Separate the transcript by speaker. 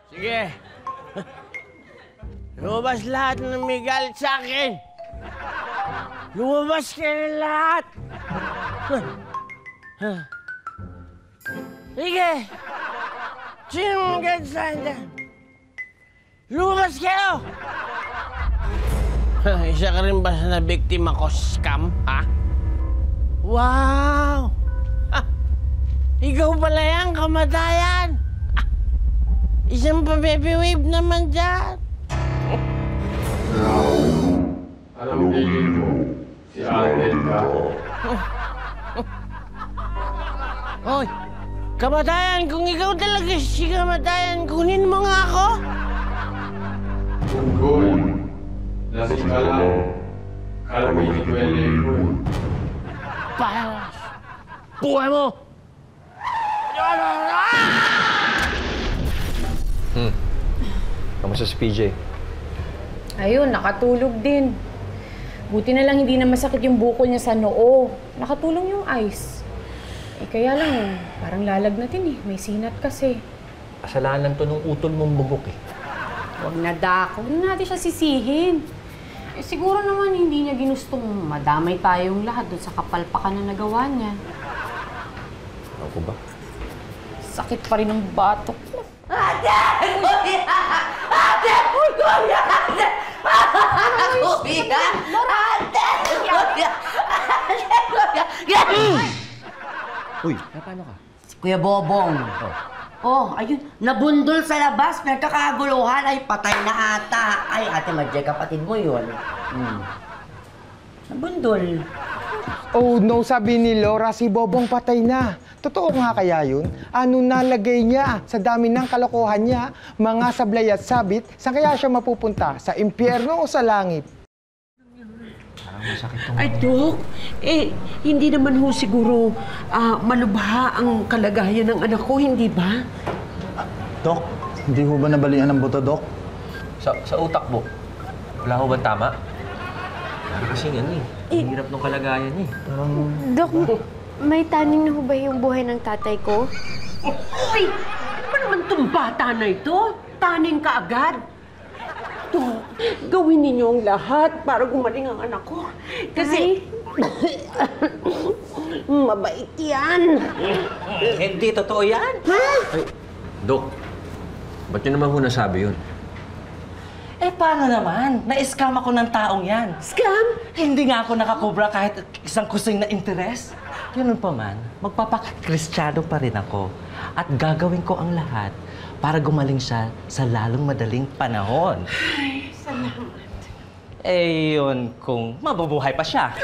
Speaker 1: Sige. Lumabas lahat ng may galit sa akin. Lumabas kayo lahat. Sige. Sino mga galit sa akin dyan? Lumabas kayo! Isa ka rin ba na biktima ko, scam, ha? Wow! Ikaw pala yan, kamatayan! Isang pa-baby wave naman dyan!
Speaker 2: Anong tingin mo? Si Alden ka?
Speaker 1: Hoy! Kamatayan, kung ikaw talaga si kamatayan, kunin mo nga ako!
Speaker 2: Tungkol. Lasing ka lang. Kala mo hindi ko yung
Speaker 1: Pahalas! Buhay mo!
Speaker 3: Kamusta si PJ?
Speaker 4: Ayun, nakatulog din. Buti na lang hindi na masakit yung bukol niya sa noo. Nakatulong yung ice. Kaya lang, parang lalagnatin eh. May sinat kasi.
Speaker 3: Kasalanan to nung utol mong bubok eh.
Speaker 4: Huwag na, Dak. Huwag na natin siya sisihin. Siguro naman hindi niya ginustong madamay tayong lahat doon sa kapalpakan na nagawa niya.
Speaker 3: Ako ba?
Speaker 4: Sakit pa rin ng batok ko.
Speaker 5: Ate! Kuya! Ate! Kuya! Ate! Kuya! Ate! Kuya! Ate! Kuya!
Speaker 3: Uy, paano ka?
Speaker 5: Kuya Bobong. Oh, ayun. Nabundol sa labas. Nagkakaguluhan. Ay, patay na ata. Ay, Ate Madje, kapatid mo yun. Nabundol.
Speaker 6: Oh no, sabi ni Laura, si Bobong patay na. Totoo nga kaya yun? Ano nalagay niya sa dami ng kalokohan niya? Mga sablay at sabit, saan kaya siya mapupunta? Sa impyerno o sa langit?
Speaker 3: Parang masakit tong...
Speaker 7: Ay, Dok, hindi naman ho siguro malubha ang kalagayan ng anak ko, hindi ba?
Speaker 8: Dok, hindi ho ba nabalian ng buto, Dok?
Speaker 3: Sa utak mo, wala ho ba tama? Para kasing ano eh. Ang hirap ng kalagayan eh.
Speaker 9: Dok, may taning na ho ba yung buhay ng tatay ko?
Speaker 7: Uy! Ano naman itong bata na ito? Taning ka agad? Dok, gawin ninyo ang lahat para gumaling ang anak ko. Kasi... mabait yan.
Speaker 3: Hindi, totoo yan.
Speaker 7: Ha?
Speaker 3: Ay, Dok, ba't nyo naman ho nasabi yun?
Speaker 5: Paano naman? Na-scam ako ng taong yan.
Speaker 7: Scam?
Speaker 5: Hindi nga ako nakakobra kahit isang kusing na interes. Ganun pa man, magpapakristyano pa rin ako. At gagawin ko ang lahat para gumaling siya sa lalong madaling panahon.
Speaker 7: Ay, salamat.
Speaker 5: Yun kung mabubuhay pa siya.